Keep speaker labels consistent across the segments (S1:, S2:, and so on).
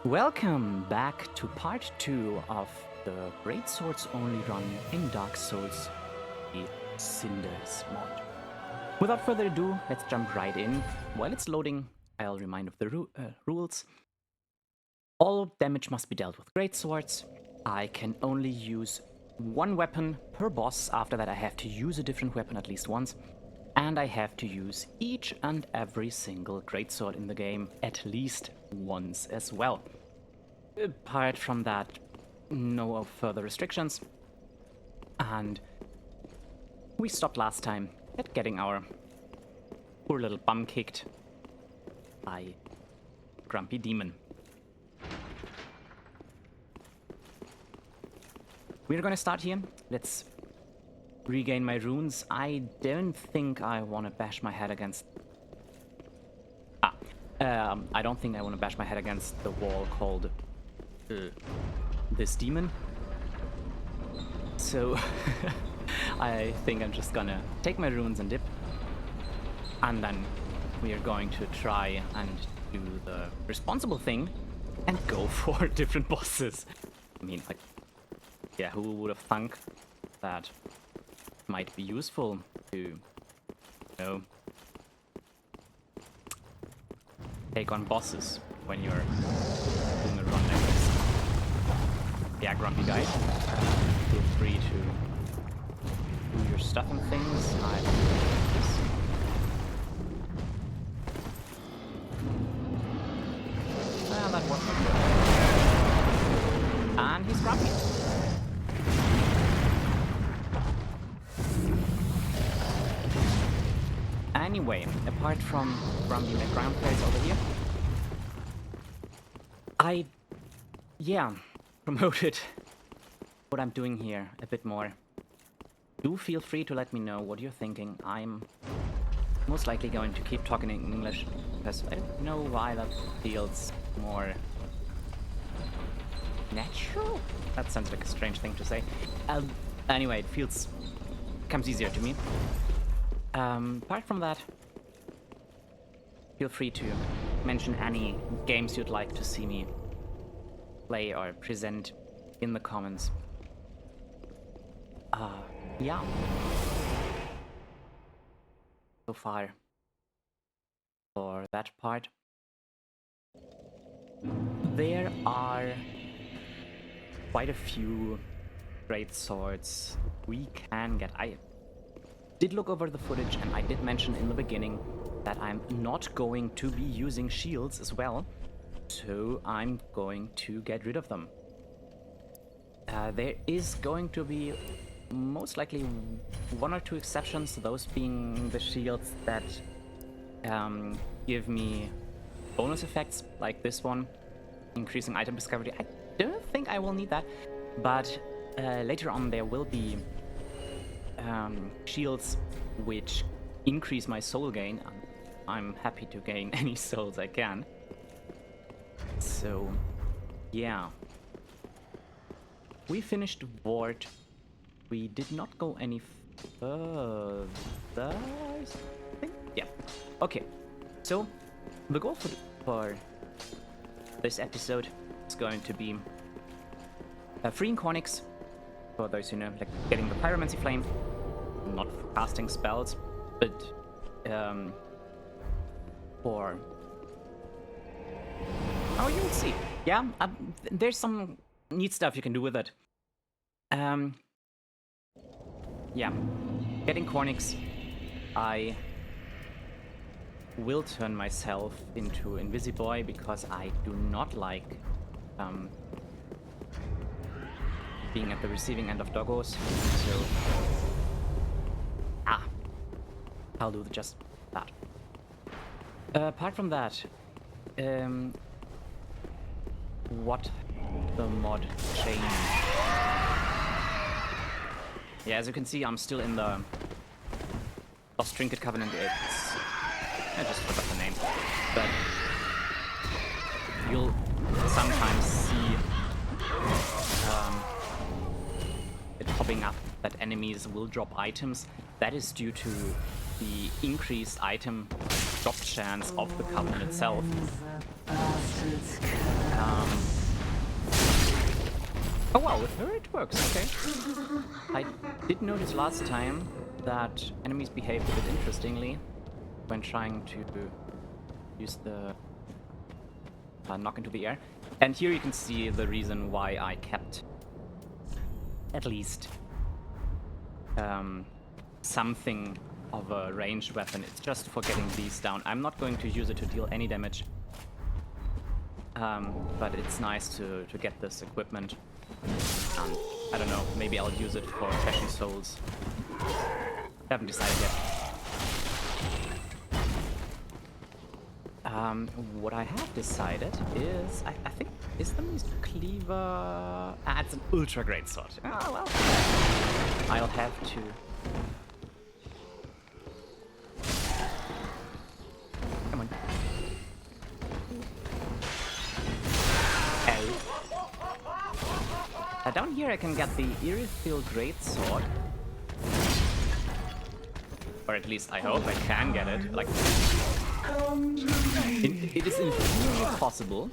S1: Welcome back to part 2 of the Greatswords only run in Dark Souls, the Cinders Mod. Without further ado, let's jump right in. While it's loading, I'll remind of the rules. All damage must be dealt with Greatswords. I can only use one weapon per boss. After that I have to use a different weapon at least once. And I have to use each and every single Greatsword in the game at least once as well. Apart from that, no further restrictions. And we stopped last time at getting our poor little bum kicked by Grumpy Demon. We're gonna start here. Let's regain my runes. I don't think I want to bash my head against... I don't think I want to bash my head against the wall called this demon. So I think I'm just gonna take my runes and dip. And then we are going to try and do the responsible thing and go for different bosses. I mean, like, yeah, who would have thunk that might be useful to, you know, take on bosses when you're doing a run like this. Yeah, grumpy guy, feel free to do your stuff and things. Well, that wasn't good. And he's grumpy. Anyway, apart from grumpy background players over here, I promoted what I'm doing here a bit more. Do feel free to let me know what you're thinking. I'm most likely going to keep talking in English because I don't know why that feels more natural. That sounds like a strange thing to say. Anyway, it comes easier to me. Apart from that, feel free to mention any games you'd like to see me play or present in the comments. Yeah. So far for that part. There are quite a few great swords we can get. I did look over the footage and I did mention in the beginning that I'm not going to be using shields as well, so I'm going to get rid of them. There is going to be most likely one or two exceptions, those being the shields that give me bonus effects, like this one, increasing item discovery. I don't think I will need that, but later on there will be shields which increase my soul gain. I'm happy to gain any souls I can. So, yeah. We finished Ward. We did not go any further, I think? Yeah. Okay. So, the goal for this episode is going to be freeing Cornix, for those who know, like getting the Pyromancy Flame, not for casting spells, but for... Oh, you'll see. Yeah, there's some neat stuff you can do with it. Yeah, getting Cornix, I will turn myself into Invisiboy because I do not like being at the receiving end of doggos, so I'll do just that. Apart from that, what the mod changed? Yeah, as you can see, I'm still in the Lost Trinket Covenant. I just forgot the name, but you'll sometimes see it popping up that enemies will drop items. That is due to the increased item drop chance of the Covenant itself. Oh wow, with her it works, okay. I did notice last time that enemies behaved a bit interestingly when trying to use the knock into the air. And here you can see the reason why I kept at least something of a ranged weapon. It's just for getting these down. I'm not going to use it to deal any damage. But it's nice to get this equipment. I don't know, maybe I'll use it for Fashion Souls. Haven't decided yet. What I have decided is, I think, is the Mist Cleaver... Ah, it's an ultra great sword. Oh, well. I'll have to... Come on. Down here I can get the Irithil Greatsword. Or at least I hope I can get it. Like, it is in theory possible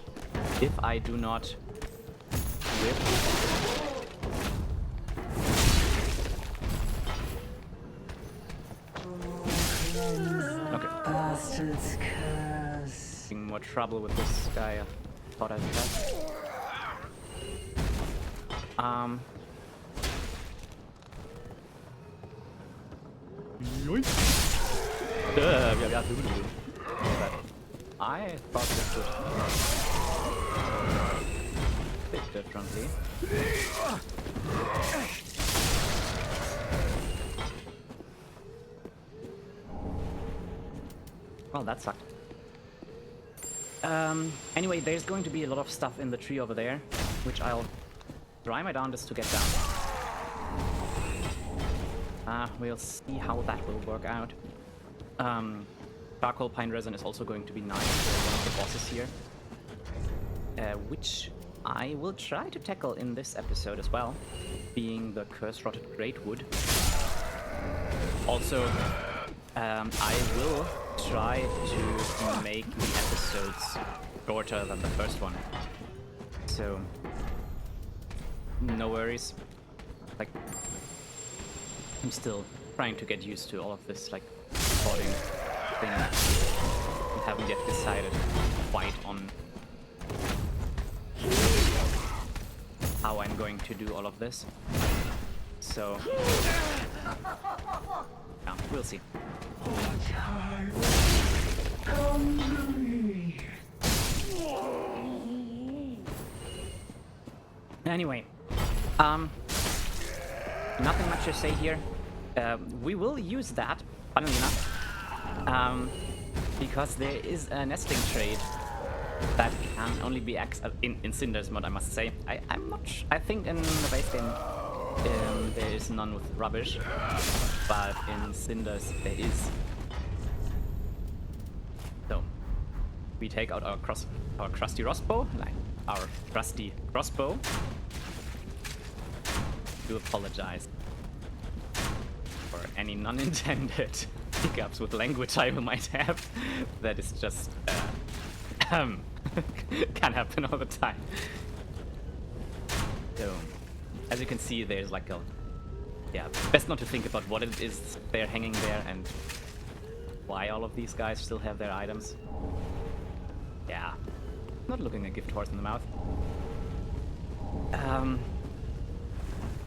S1: if I do not whip. Okay. Having more trouble with this guy. I thought I'd have. I thought this would fit differently. Well, that sucked. Anyway, there's going to be a lot of stuff in the tree over there, which I'll try my darndest to get down. We'll see how that will work out. Charcoal Pine Resin is also going to be nice for one of the bosses here. Which I will try to tackle in this episode as well, being the Curse-Rotted Greatwood. Also, I will try to make the episodes shorter than the first one. So, no worries. Like, I'm still trying to get used to all of this, like, recording thing. I haven't yet decided quite on how I'm going to do all of this. So, yeah, we'll see. Anyway, nothing much to say here. We will use that, funnily enough, because there is a nesting trade that can only be in Cinders Mod, I must say. I'm not I think in the base game there is none with rubbish, but in Cinders there is. So we take out our crusty crossbow, like our trusty crossbow. I do apologize for any non-intended hiccups with language I might have. That is just can happen all the time. So, as you can see, there's like a best not to think about what it is they're hanging there and why all of these guys still have their items. Yeah, not looking a gift horse in the mouth.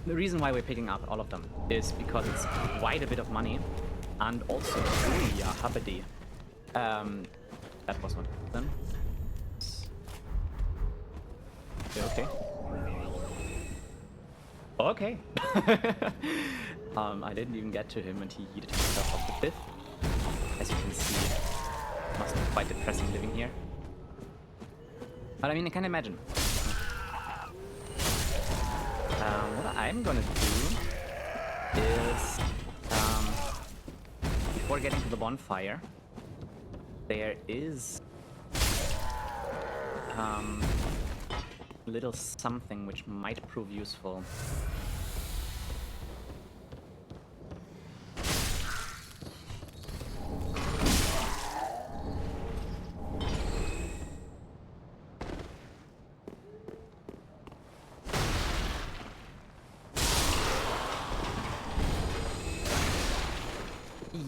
S1: The reason why we're picking up all of them is because it's quite a bit of money, and also, ooh, yeah, happy. That was not done. Okay. Okay. I didn't even get to him, and he yeeted himself off the cliff. As you can see, it must be quite depressing living here. But I mean, I can imagine. What I'm gonna do is, before getting to the bonfire, there is a little something which might prove useful.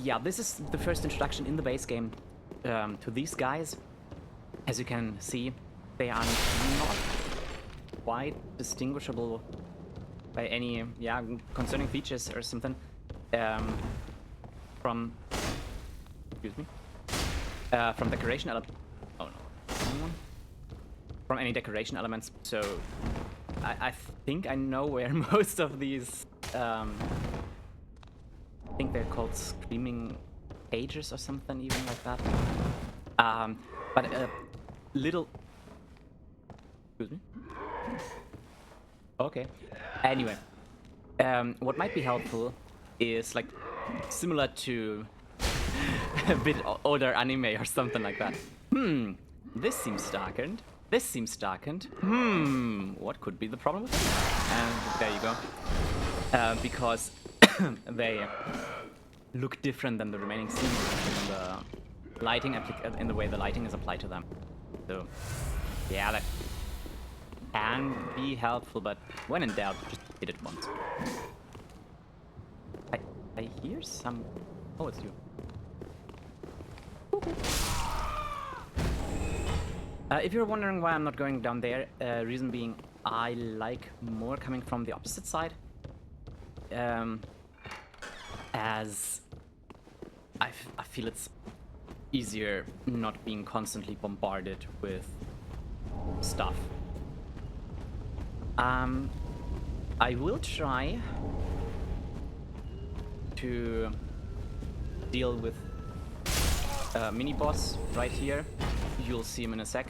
S1: yeah, this is the first introduction in the base game to these guys. As you can see, they are not quite distinguishable by any, yeah, concerning features or something from, excuse me, from decoration elements. Oh no, from any decoration elements. So I think I know where most of these. I think they're called screaming pages or something, even like that. But a little. Excuse me. Okay. Anyway, what might be helpful is like similar to a bit older anime or something like that. This seems darkened. This seems darkened. What could be the problem with it? And there you go. Because they look different than the remaining scenes in the lighting in the way the lighting is applied to them. So yeah, that can be helpful, but when in doubt, just hit it once. I hear some. Oh, it's you. If you're wondering why I'm not going down there, reason being I like more coming from the opposite side. As I feel it's easier not being constantly bombarded with stuff. I will try to deal with a mini boss right here. You'll see him in a sec.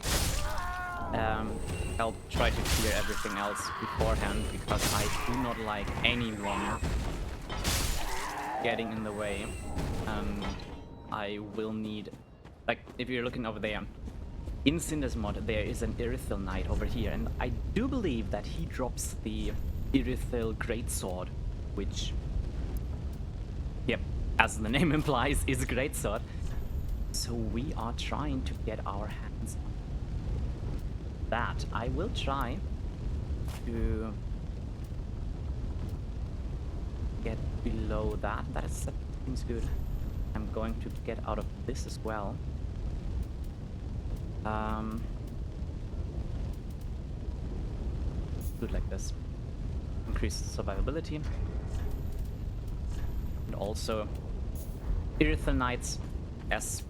S1: I'll try to clear everything else beforehand because I do not like anyone getting in the way. I will need, like, if you're looking over there, in Cinders Mod there is an Irithyll Knight over here, and I do believe that he drops the Irithyll Greatsword, which, yep, as the name implies, is a greatsword. So we are trying to get our hands on that. I will try to get below that. That seems good. I'm going to get out of this as well. Good like this. Increase survivability. And also Irithyll Knights, as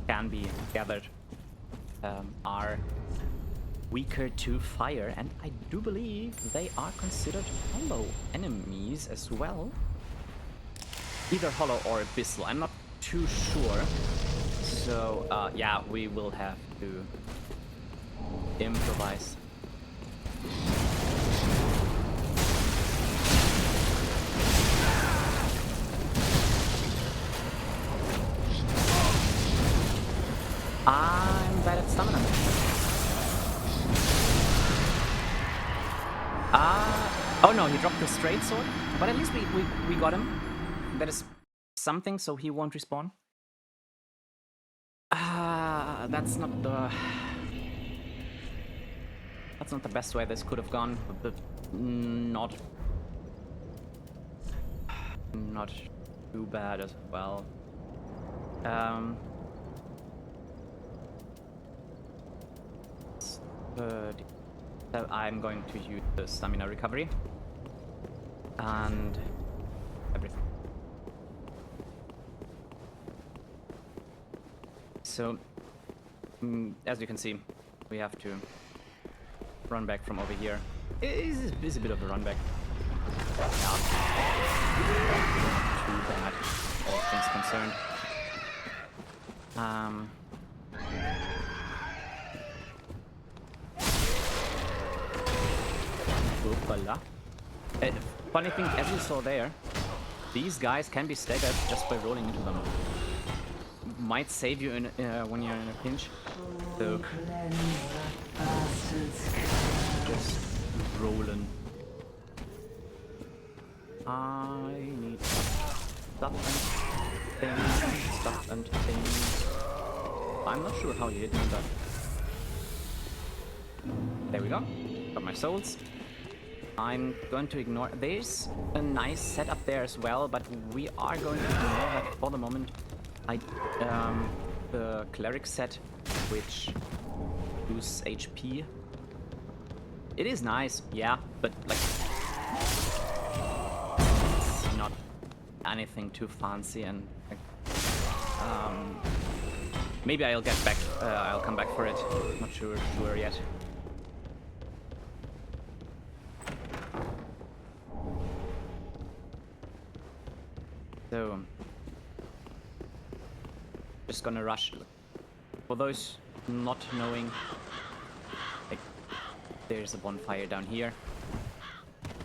S1: can be gathered, are weaker to fire, and I do believe they are considered hollow enemies as well. Either hollow or abyssal, I'm not too sure. So yeah, we will have to improvise. I'm bad at stamina. Oh no, he dropped the straight sword, but at least we got him. That is something, so he won't respawn. That's not the best way this could have gone, but not too bad as well. So I'm going to use the stamina recovery and everything. So, as you can see, we have to run back from over here. It is a bit of a run back. Not too bad, all things concerned. Oopala. Funny thing, as you saw there, these guys can be staggered just by rolling into them. Might save you in, when you're in a pinch. So just rolling. I need stuff and things. I'm not sure how you hit me, but there we go. Got my souls. I'm going to ignore. There's a nice setup there as well, but we are going to ignore that for the moment. The cleric set, which boosts HP. It is nice, yeah, but like it's not anything too fancy, and like, maybe I'll get back. I'll come back for it. Not sure yet. So, just gonna rush. For those not knowing, like, there's a bonfire down here.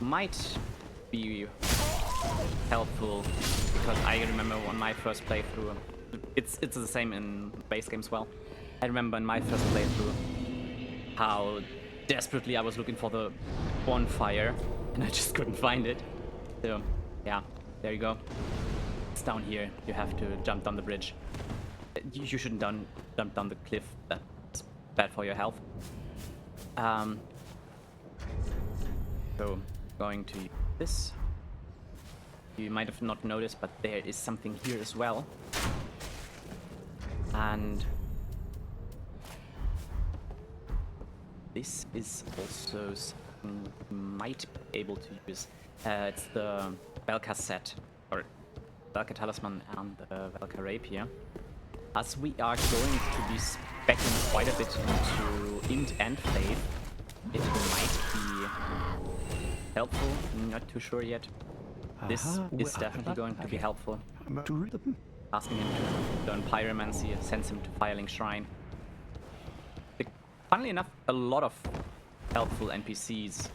S1: Might be helpful because I remember on my first playthrough, it's the same in base game as well. I remember in my first playthrough how desperately I was looking for the bonfire and I just couldn't find it. So, yeah, there you go. It's down here. You have to jump down the bridge. You shouldn't jump down the cliff. That's bad for your health. So, going to this. You might have not noticed, but there is something here as well. And this is also something you might be able to use. It's the Velka set, or Velka Talisman and the Velka Rapier. As we are going to be speccing quite a bit into Int and Faith, it might be helpful, not too sure yet. This is definitely going to be helpful. Asking him to learn Pyromancy sends him to Firelink Shrine. Funnily enough, a lot of helpful NPCs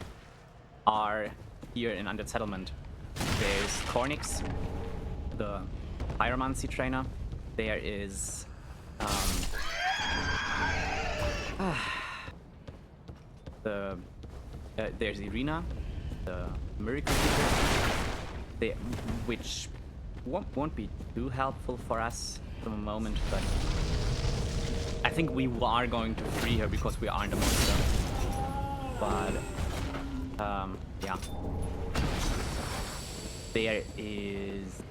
S1: are here in Undead Settlement. There's Cornix, the Pyromancy trainer. There is there's Irina, the Miracle Keeper, which won't be too helpful for us at the moment, but I think we are going to free her because we aren't a monster. But yeah. There is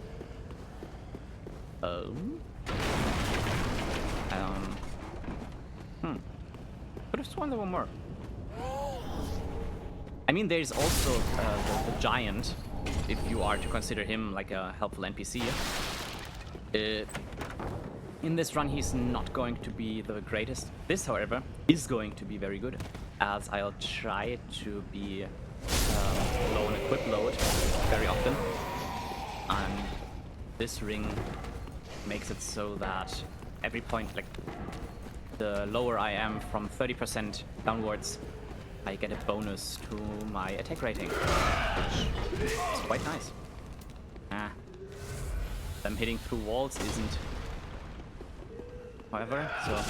S1: could have sworn there were more. I mean, there's also the giant, if you are to consider him like a helpful NPC. In this run, he's not going to be the greatest. This, however, is going to be very good, as I'll try to be low on equip load very often. And this ring makes it so that every point, like, the lower I am from 30% downwards, I get a bonus to my attack rating, which is quite nice. Them hitting through walls isn't, however, so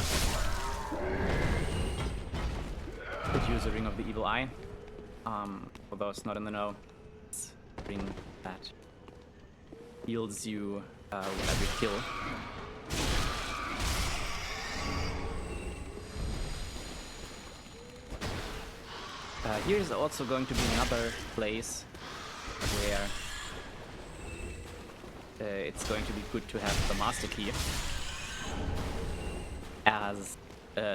S1: could use a Ring of the Evil Eye. For those not in the know, it's a ring that heals you with every kill. Here is also going to be another place where it's going to be good to have the master key, as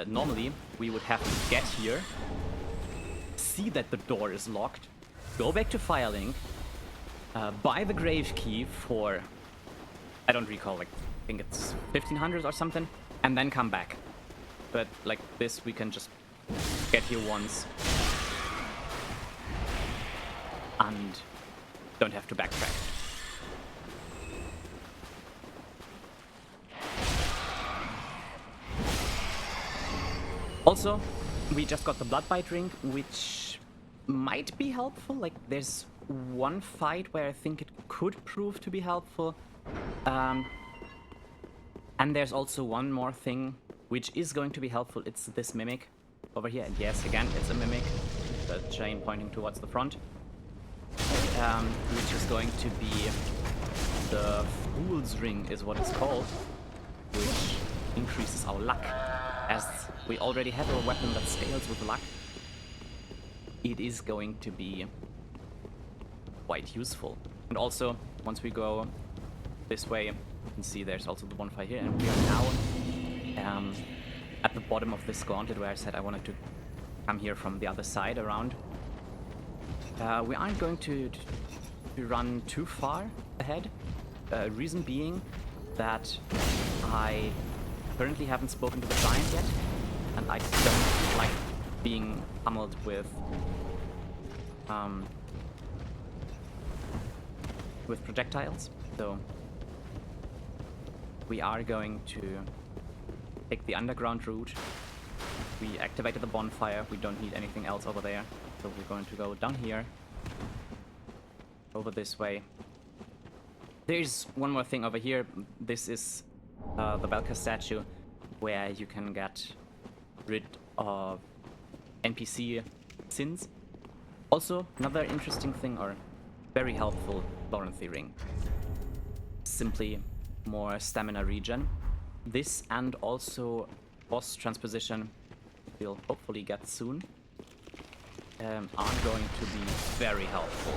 S1: normally we would have to get here, see that the door is locked, go back to Firelink, buy the grave key for, I don't recall, like, I think it's 1500 or something, and then come back. But like this, we can just get here once and don't have to backtrack. Also, we just got the Bloodbite ring, which might be helpful. Like, there's one fight where I think it could prove to be helpful. And there's also one more thing which is going to be helpful. It's this mimic over here. And yes, again, it's a mimic. The chain pointing towards the front. Which is going to be the Fool's Ring is what it's called, which increases our luck. As we already have a weapon that scales with luck, it is going to be quite useful. And also, once we go this way, you can see there's also the bonfire here, and we are now at the bottom of this gauntlet where I said I wanted to come here from the other side around. We aren't going to run too far ahead. Reason being that I currently haven't spoken to the giant yet, and I don't like being pummeled with projectiles. So we are going to take the underground route. We activated the bonfire. We don't need anything else over there. So we're going to go down here, over this way. There's one more thing over here. This is the Belka statue, where you can get rid of NPC sins. Also, another interesting thing, or very helpful, Lorenthy ring. Simply more stamina regen. This and also boss transposition we'll hopefully get soon are going to be very helpful,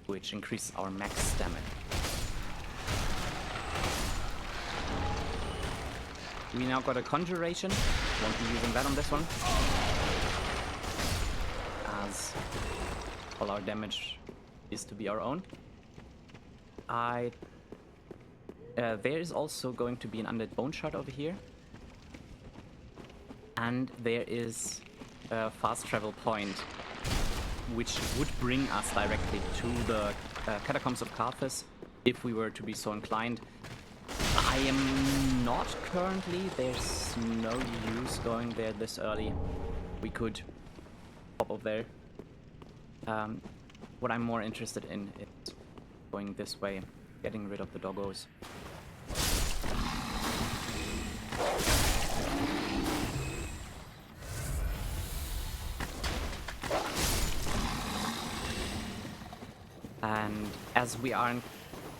S1: which increases our max stamina. We now got a conjuration. Won't be using that on this one, as all our damage is to be our own. There is also going to be an undead bone shard over here, and there is a fast travel point which would bring us directly to the catacombs of Carthus if we were to be so inclined. I am not currently. There's no use going there this early. We could pop up there. What I'm more interested in is going this way, getting rid of the doggos. And as we aren't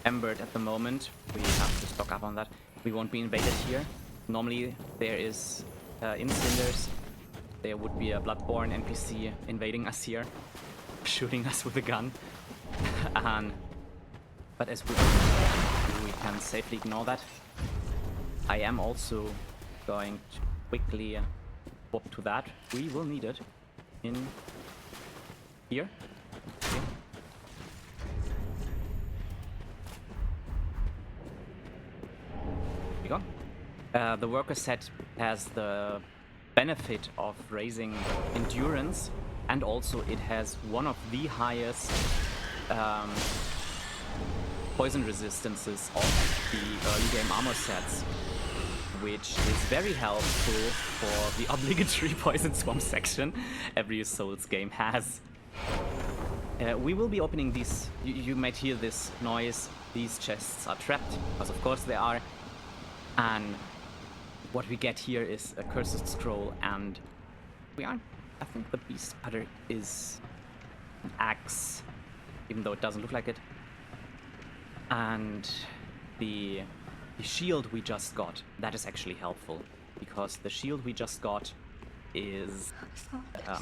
S1: embered at the moment, we have to stock up on that. We won't be invaded here. Normally there is, in Cinders, there would be a Bloodborne NPC invading us here, shooting us with a gun. But as we can safely ignore that. I am also going to quickly swap to that. We will need it in here. Okay. Here we go. The worker set has the benefit of raising endurance, and also it has one of the highest poison resistances of the early game armor sets, which is very helpful for the obligatory poison swamp section every Souls game has. We will be opening these. You might hear this noise. These chests are trapped, because of course they are. And what we get here is a cursed scroll, and we aren't. I think the beast cutter is an axe, even though it doesn't look like it. And the shield we just got, that is actually helpful, because the shield we just got is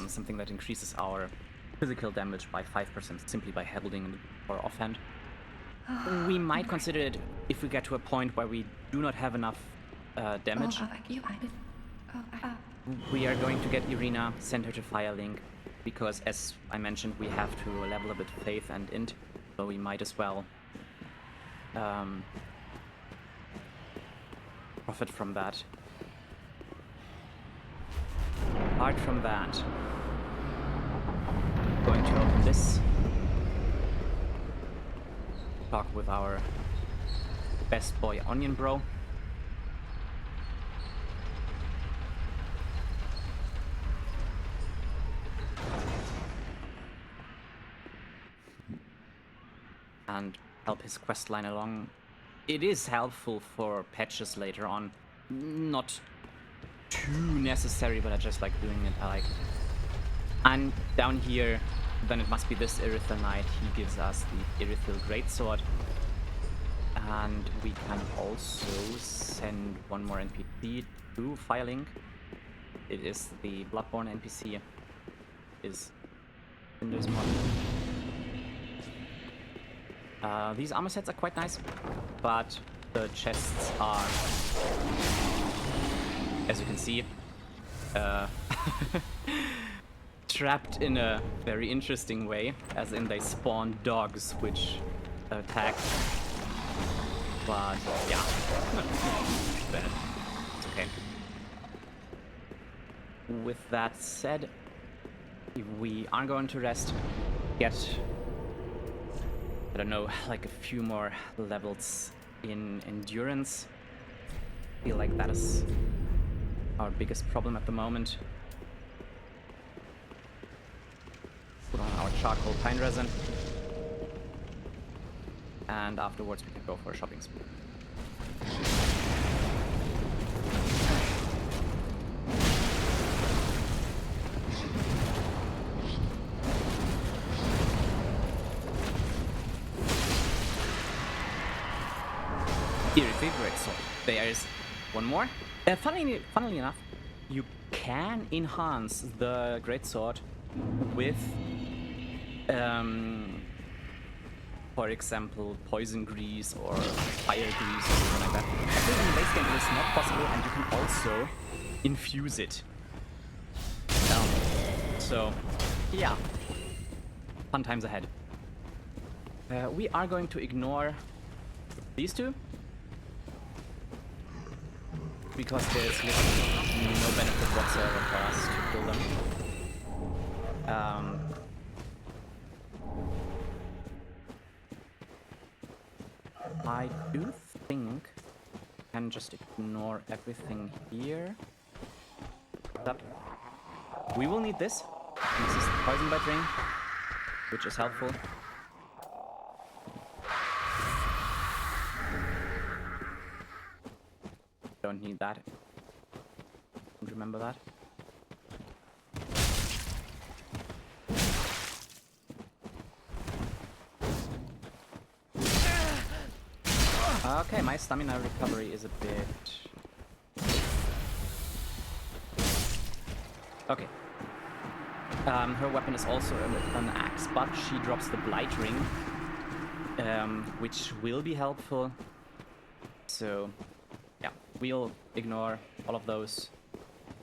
S1: something that increases our physical damage by 5% simply by holding our offhand. We might consider it if we get to a point where we do not have enough damage. We are going to get Irina, send her to Firelink, because as I mentioned, we have to level a bit Faith and Int, so we might as well profit from that. Apart from that, going to open this, talk with our best boy Onion Bro. And help his questline along. It is helpful for patches later on. Not too necessary, but I just like doing it. I like it. And down here, then it must be this Irithel Knight. He gives us the Irithel Greatsword. And we can also send one more NPC to Firelink. It is the Bloodborne NPC. Is Cinders Mod. These armor sets are quite nice, but the chests are, as you can see, trapped in a very interesting way, as in they spawn dogs which attack. But yeah, bad. It's okay. With that said, we are going to rest, get, I don't know, like a few more levels in endurance. I feel like that is our biggest problem at the moment. Put on our charcoal pine resin, and afterwards we can go for a shopping spree. Here is the Greatsword. There's one more. Funnily enough, you can enhance the Greatsword with, for example, poison grease or fire grease or something like that. I think in the base game it is not possible, and you can also infuse it. So, yeah, fun times ahead. We are going to ignore these two, because there's literally no benefit whatsoever for us to kill them. I do think I can just ignore everything here. But we will need this. This is the poison bite ring, which is helpful. Don't need that. Don't remember that. Okay, my stamina recovery is a bit... Okay. Her weapon is also an axe, but she drops the blight ring, which will be helpful. So, yeah, we'll ignore all of those.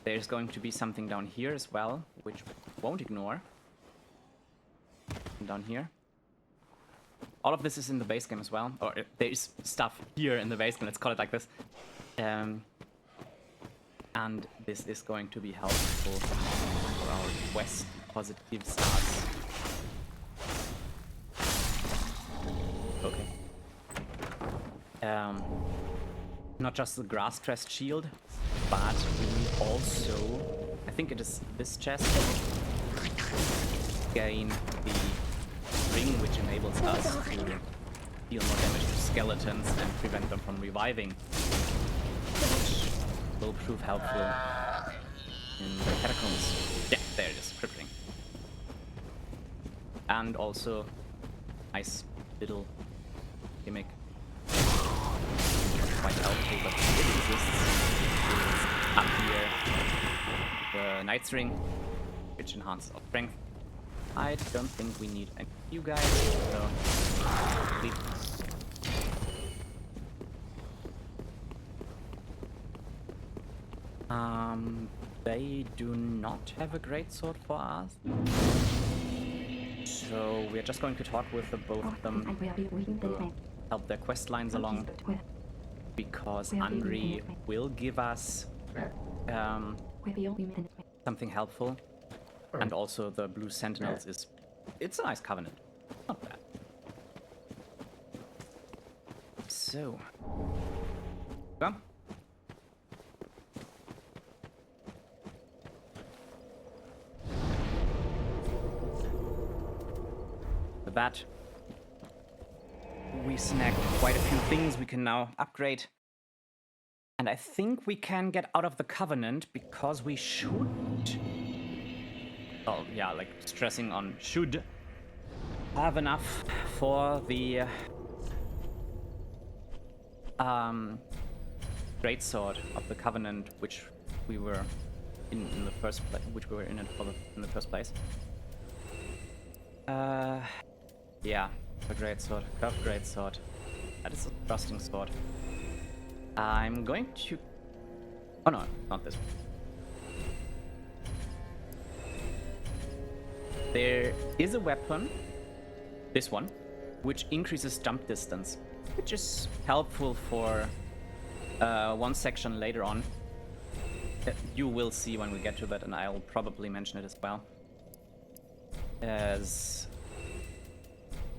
S1: There's going to be something down here as well, which we won't ignore. And down here. All of this is in the base game as well, or there's stuff here in the base game, let's call it like this. And this is going to be helpful for our quest, because it gives us... Okay. Not just the grass-crest shield, but we also... I think it is this chest. Gain the ring, which enables us to deal more damage to skeletons and prevent them from reviving, which will prove helpful in the catacombs. Yeah, there it is, crippling. And also, nice little gimmick. Quite helpful, but it exists. It's up here, the Knight's Ring, which enhances our strength. I don't think we need any of you guys, so leave. They do not have a greatsword for us. So we're just going to talk with the both of them to help their quest lines along, because Andri will give us something helpful. And also the Blue Sentinels it's a nice covenant. Not bad. So. Come. With that, we snagged quite a few things we can now upgrade. And I think we can get out of the covenant because we should... Oh, yeah, like stressing on should have enough for the greatsword of the Covenant, which we were in the first place, in the first place. Yeah, a greatsword, curved greatsword. That is a thrusting sword. I'm going to... Oh no, not this one. There is a weapon, this one, which increases jump distance, which is helpful for one section later on. That you will see when we get to that, and I'll probably mention it as well. As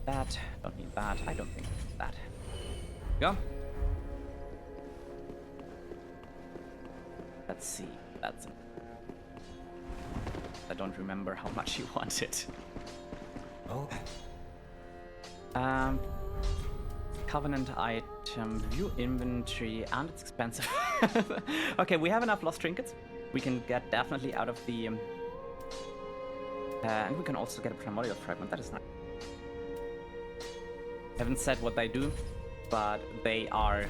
S1: that, don't need that, I don't think that. Go. Let's see, that's it. I don't remember how much you wanted.
S2: Oh.
S1: Covenant item, view inventory, and it's expensive. Okay, we have enough lost trinkets. We can get definitely out of the... and we can also get a primordial fragment, that is nice. Haven't said what they do, but they are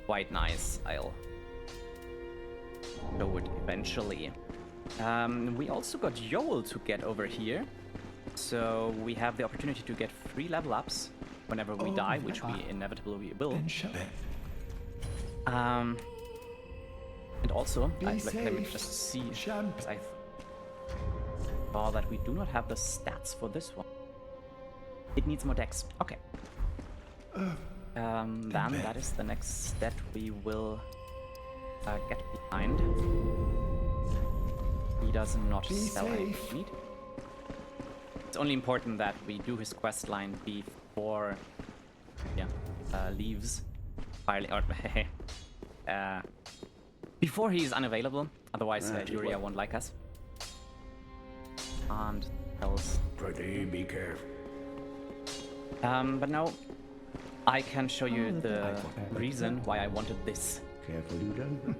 S1: quite nice. I'll show it eventually. We also got Yoel to get over here, so we have the opportunity to get 3 level ups whenever we die, which we inevitably will. And also, let me just see, because I saw that we do not have the stats for this one. It needs more dex. Okay. Then that is the next step we will get behind. He does not sell any meat. It's only important that we do his quest line before, leaves. Before he is unavailable. Otherwise, Yuria won't like us. And else.
S2: Be careful.
S1: But now I can show you the reason why I wanted this.
S2: Careful, you done.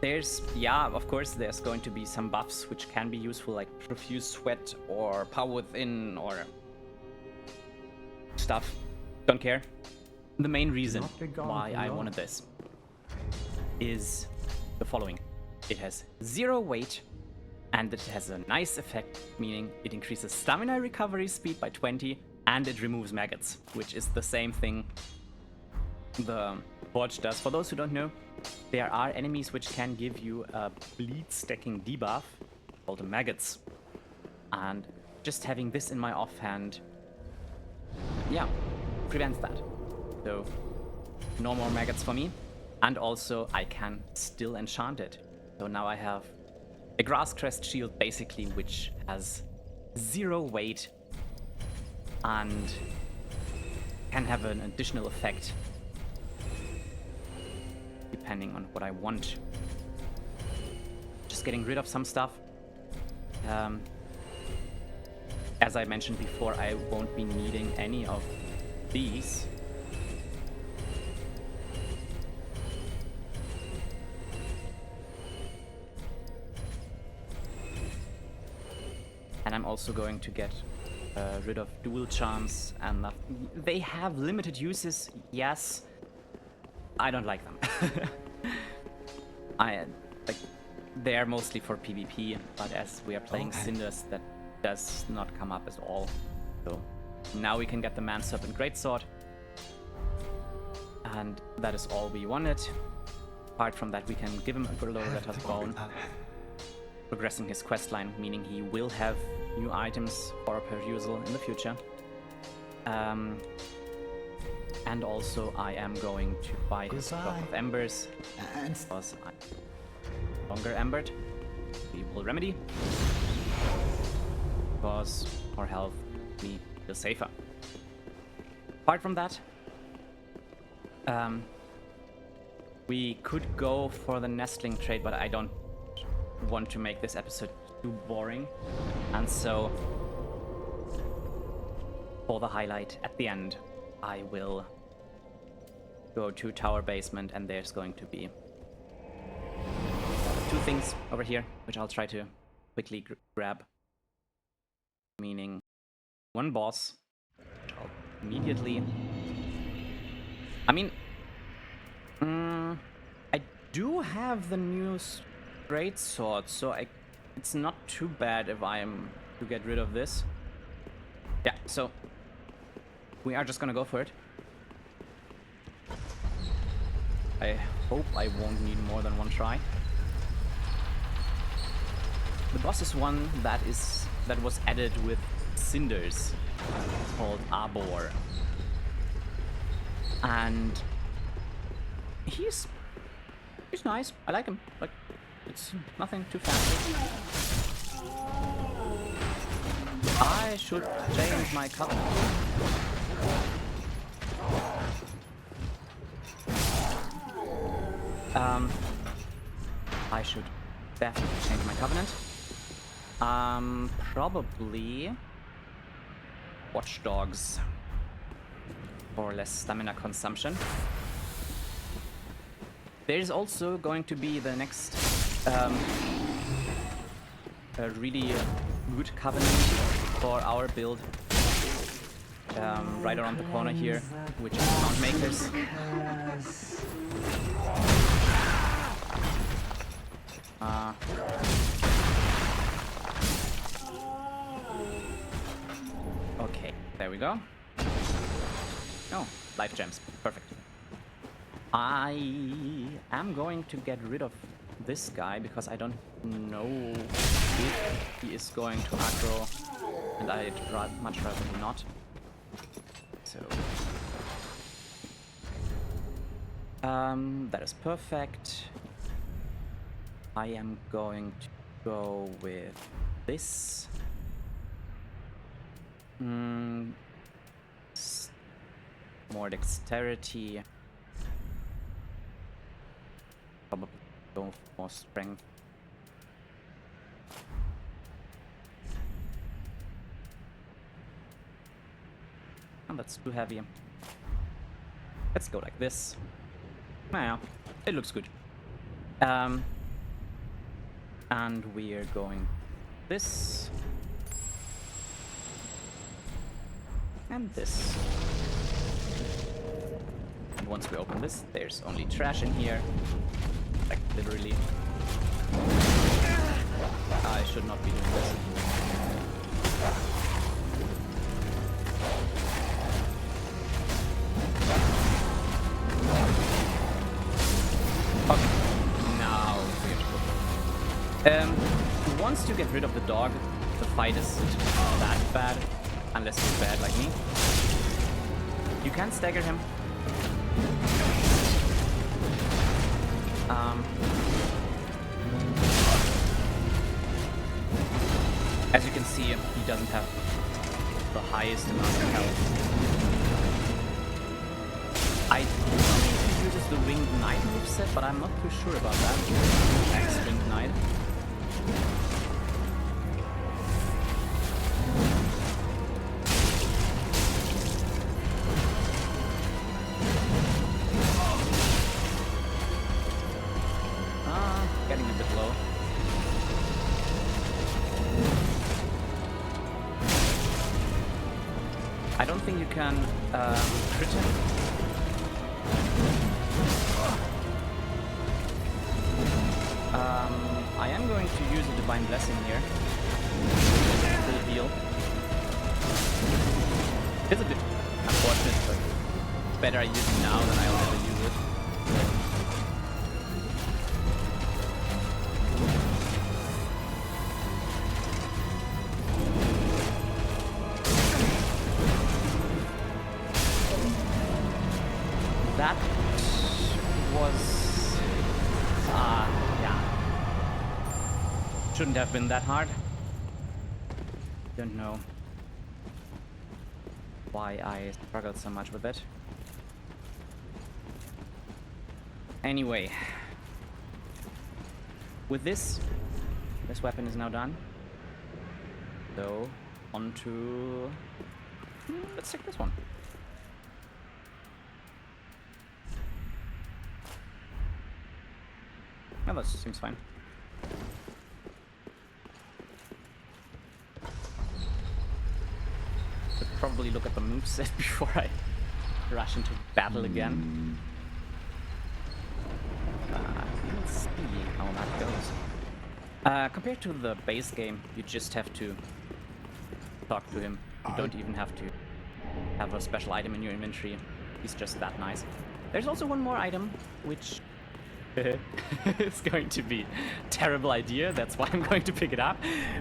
S1: There's, of course, there's going to be some buffs which can be useful, like Profuse Sweat or Power Within or stuff. Don't care. The main reason why I wanted this is the following. It has 0 weight and it has a nice effect, meaning it increases stamina recovery speed by 20 and it removes maggots, which is the same thing the Forge does. For those who don't know, there are enemies which can give you a bleed stacking debuff called the maggots. And just having this in my offhand, prevents that. So, no more maggots for me. And also, I can still enchant it. So now I have a Grass Crest shield, basically, which has 0 weight and can have an additional effect depending on what I want. Just getting rid of some stuff. As I mentioned before, I won't be needing any of these. And I'm also going to get rid of dual charms and they have limited uses, yes. I don't like them. They are mostly for PvP, but as we are playing Cinders, that does not come up at all. So now we can get the Man Serpent Greatsword, and that is all we wanted. Apart from that, we can give him a Golora's Bone, progressing his questline, meaning he will have new items for perusal in the future. And also, I am going to buy his Drop of Embers, because I'm no longer embered. We will remedy, because our health we feel safer. Apart from that, we could go for the Nestling trade, but I don't want to make this episode too boring, and so for the highlight at the end, I will go to Tower Basement, and there's going to be 2 things over here, which I'll try to quickly grab. Meaning 1 boss, which I'll immediately... I mean, I do have the new Greatsword, so it's not too bad if I am to get rid of this. Yeah, so we are just gonna go for it. I hope I won't need more than one try. The boss is one that was added with Cinders, called Arbor. And he's nice. I like him. Like, it's nothing too fancy. I should change my covenant. I should definitely change my covenant. Probably Watchdogs for less stamina consumption. There's also going to be the next a really good covenant for our build right around the corner here, which is Mount Makers. Okay, there we go. Oh, life gems. Perfect. I am going to get rid of this guy because I don't know if he is going to aggro, and I'd much rather not. So that is perfect. I am going to go with this. More dexterity. Probably go for more strength. And that's too heavy. Let's go like this. Yeah, it looks good. And we are going this. And this. And once we open this, there's only trash in here. Like, literally. I should not be doing this. Okay. Now we have to go. Once you get rid of the dog, the fight isn't that bad. Unless you're bad like me. You can stagger him. As you can see, he doesn't have the highest amount of health. I think he uses the Winged Knight moveset, but I'm not too sure about that. Next Winged Knight. Getting a bit low. I don't think you can crit him. I am going to use a Divine Blessing here. Full heal. It's a bit unfortunate, but it's better I use it now than I'll never use it. That was... yeah. Shouldn't have been that hard. Don't know why I struggled so much with it. Anyway. With this weapon is now done. So, on to... let's take this one. No, that seems fine. Should probably look at the moveset before I rush into battle again. Let's see how that goes. Compared to the base game, you just have to talk to him You don't even have to have a special item in your inventory. He's just that nice. There's also one more item, which is going to be a terrible idea. That's why I'm going to pick it up,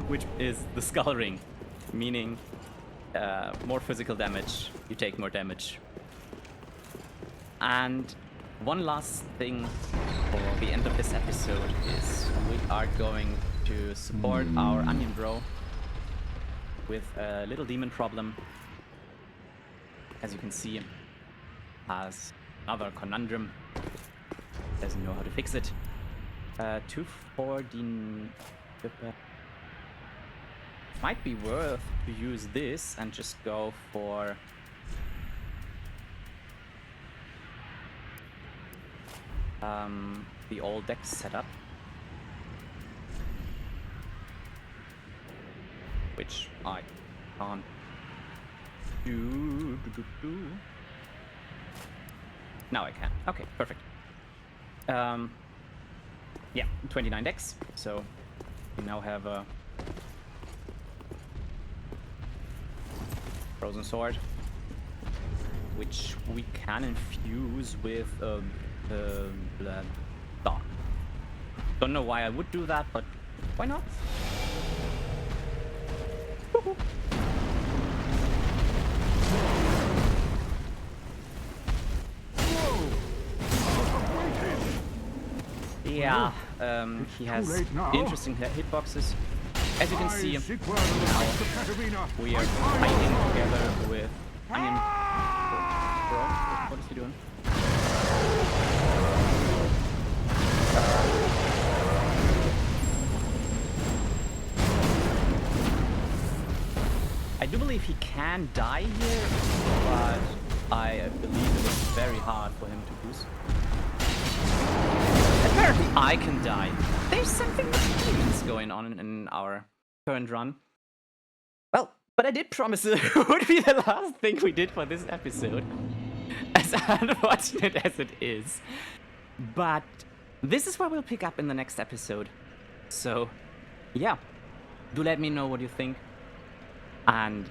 S1: which is the skull ring, meaning more physical damage. You take more damage. And one last thing for the end of this episode is we are going to support our onion bro with a little demon problem. As you can see, has another conundrum. Doesn't know how to fix it. 240. Might be worth to use this and just go for the old deck setup, which I can't do. Now I can. Okay, perfect. Yeah, 29 decks. So we now have a frozen sword, which we can infuse with blood. Don't know why I would do that, but why not? Yeah, he has interesting hitboxes. As you can see, now we are fighting together with Onion. Bro, what is he doing? I do believe he can die here, but I believe it is very hard for him to lose. Apparently I can die. There's something with demons going on in our current run. Well, but I did promise it would be the last thing we did for this episode. As unfortunate as it is. But this is what we'll pick up in the next episode. So, yeah. Do let me know what you think. And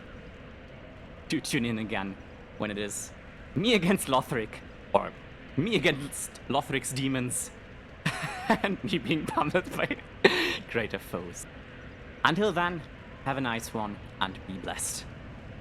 S1: do tune in again when it is me against Lothric. Or me against Lothric's demons. And me being pummeled by greater foes. Until then, have a nice one and be blessed.